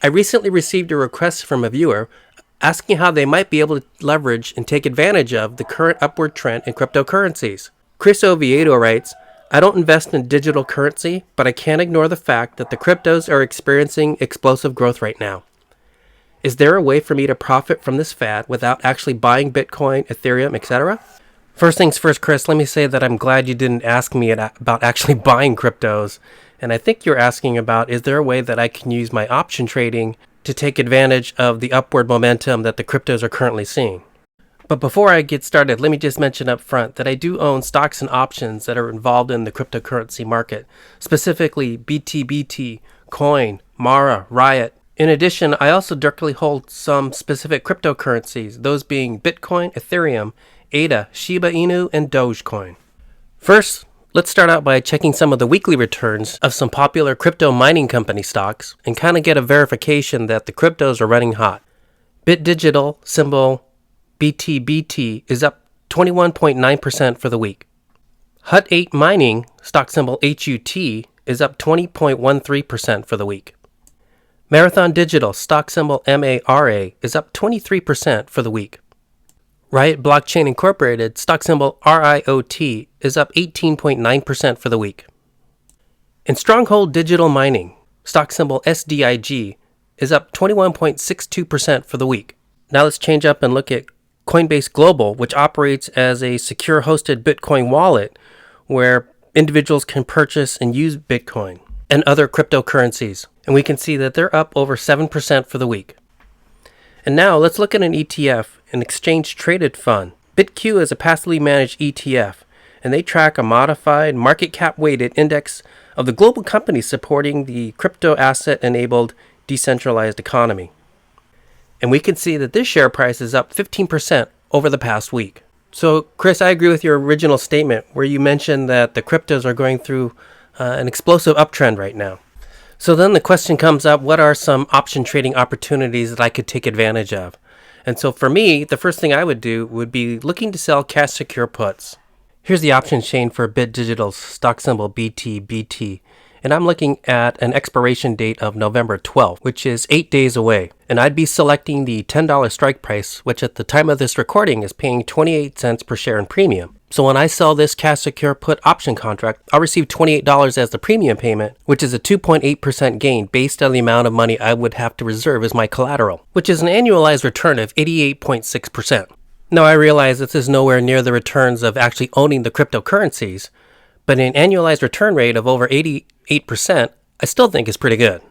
I recently received a request from a viewer asking how they might be able to leverage and take advantage of the current upward trend in cryptocurrencies. Chris Oviedo writes, I don't invest in digital currency, but I can't ignore the fact that the cryptos are experiencing explosive growth right now. Is there a way for me to profit from this fad without actually buying Bitcoin, Ethereum, etc.? First things first, Chris, let me say that I'm glad you didn't ask me about actually buying cryptos. And I think you're asking about, is there a way that I can use my option trading to take advantage of the upward momentum that the cryptos are currently seeing? But before I get started, let me just mention up front that I do own stocks and options that are involved in the cryptocurrency market, specifically BTBT, Coin, Mara, Riot. In addition, I also directly hold some specific cryptocurrencies, those being Bitcoin, Ethereum, ADA, Shiba Inu, and Dogecoin. First, let's start out by checking some of the weekly returns of some popular crypto mining company stocks and kind of get a verification that the cryptos are running hot. Bit Digital, symbol BTBT, is up 21.9% for the week. Hut 8 Mining, stock symbol HUT, is up 20.13% for the week. Marathon Digital, stock symbol MARA, is up 23% for the week. Riot Blockchain Incorporated, stock symbol RIOT, is up 18.9% for the week. And Stronghold Digital Mining, stock symbol SDIG, is up 21.62% for the week. Now let's change up and look at Coinbase Global, which operates as a secure hosted Bitcoin wallet where individuals can purchase and use Bitcoin and other cryptocurrencies. And we can see that they're up over 7% for the week. And now let's look at an ETF, an exchange traded fund. BitQ is a passively managed ETF, and they track a modified market cap weighted index of the global companies supporting the crypto asset enabled decentralized economy. And we can see that this share price is up 15% over the past week. So, Chris, I agree with your original statement where you mentioned that the cryptos are going through an explosive uptrend right now. So then the question comes up, what are some option trading opportunities that I could take advantage of? And so for me, the first thing I would do would be looking to sell cash secure puts. Here's the option chain for Bit Digital's stock symbol BTBT. And I'm looking at an expiration date of November 12th, which is 8 days away. And I'd be selecting the $10 strike price, which at the time of this recording is paying 28 cents per share in premium. So when I sell this cash secure put option contract, I'll receive $28 as the premium payment, which is a 2.8% gain based on the amount of money I would have to reserve as my collateral, which is an annualized return of 88.6%. Now I realize this is nowhere near the returns of actually owning the cryptocurrencies, but an annualized return rate of over 88%, I still think is pretty good.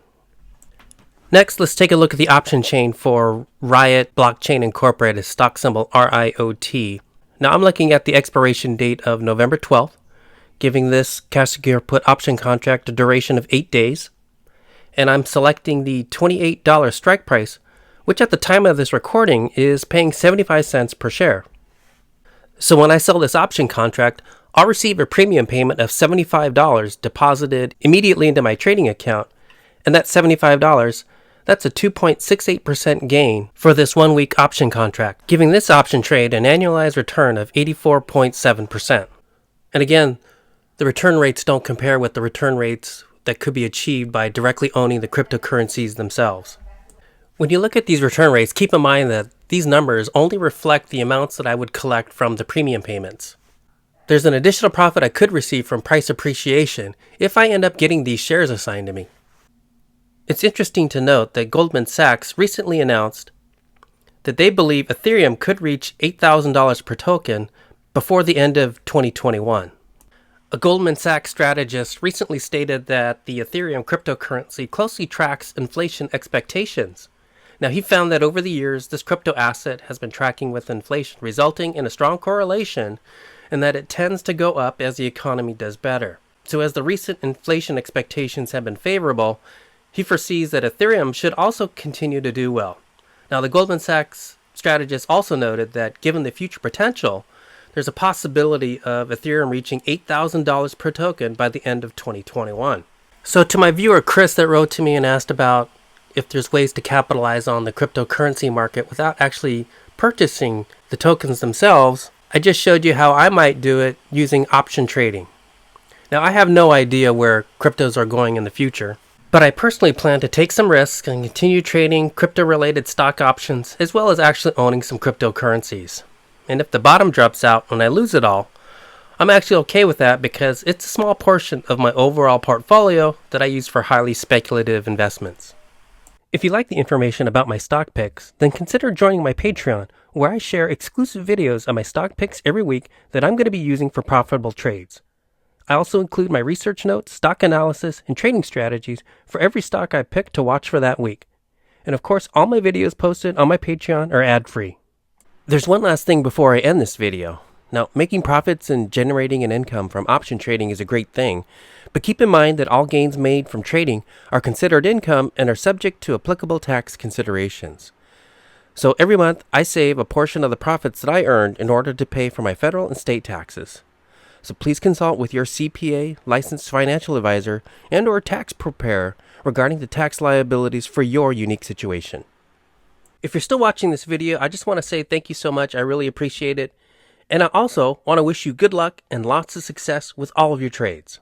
Next, let's take a look at the option chain for Riot Blockchain Incorporated, stock symbol RIOT. Now I'm looking at the expiration date of November 12th, giving this cash secure put option contract a duration of 8 days. And I'm selecting the $28 strike price, which at the time of this recording is paying 75 cents per share. So when I sell this option contract, I'll receive a premium payment of $75 deposited immediately into my trading account. And that $75, that's a 2.68% gain for this 1 week option contract, giving this option trade an annualized return of 84.7%. And again, the return rates don't compare with the return rates that could be achieved by directly owning the cryptocurrencies themselves. When you look at these return rates, keep in mind that these numbers only reflect the amounts that I would collect from the premium payments. There's an additional profit I could receive from price appreciation if I end up getting these shares assigned to me. It's interesting to note that Goldman Sachs recently announced that they believe Ethereum could reach $8,000 per token before the end of 2021. A Goldman Sachs strategist recently stated that the Ethereum cryptocurrency closely tracks inflation expectations. Now, he found that over the years, this crypto asset has been tracking with inflation, resulting in a strong correlation and that it tends to go up as the economy does better. So as the recent inflation expectations have been favorable, he foresees that Ethereum should also continue to do well. Now, the Goldman Sachs strategist also noted that given the future potential, there's a possibility of Ethereum reaching $8,000 per token by the end of 2021. So to my viewer, Chris, that wrote to me and asked about if there's ways to capitalize on the cryptocurrency market without actually purchasing the tokens themselves, I just showed you how I might do it using option trading. Now, I have no idea where cryptos are going in the future, But I personally plan to take some risks and continue trading crypto-related stock options, as well as actually owning some cryptocurrencies. And if the bottom drops out and I lose it all, I'm actually okay with that because it's a small portion of my overall portfolio that I use for highly speculative investments. If you like the information about my stock picks, then consider joining my Patreon, where I share exclusive videos of my stock picks every week that I'm going to be using for profitable trades. I also include my research notes, stock analysis, and trading strategies for every stock I pick to watch for that week. And of course, all my videos posted on my Patreon are ad-free. There's one last thing before I end this video. Now, making profits and generating an income from option trading is a great thing, but keep in mind that all gains made from trading are considered income and are subject to applicable tax considerations. So every month, I save a portion of the profits that I earned in order to pay for my federal and state taxes. So please consult with your CPA, licensed financial advisor, and or tax preparer regarding the tax liabilities for your unique situation. If you're still watching this video, I just want to say thank you so much. I really appreciate it. And I also want to wish you good luck and lots of success with all of your trades.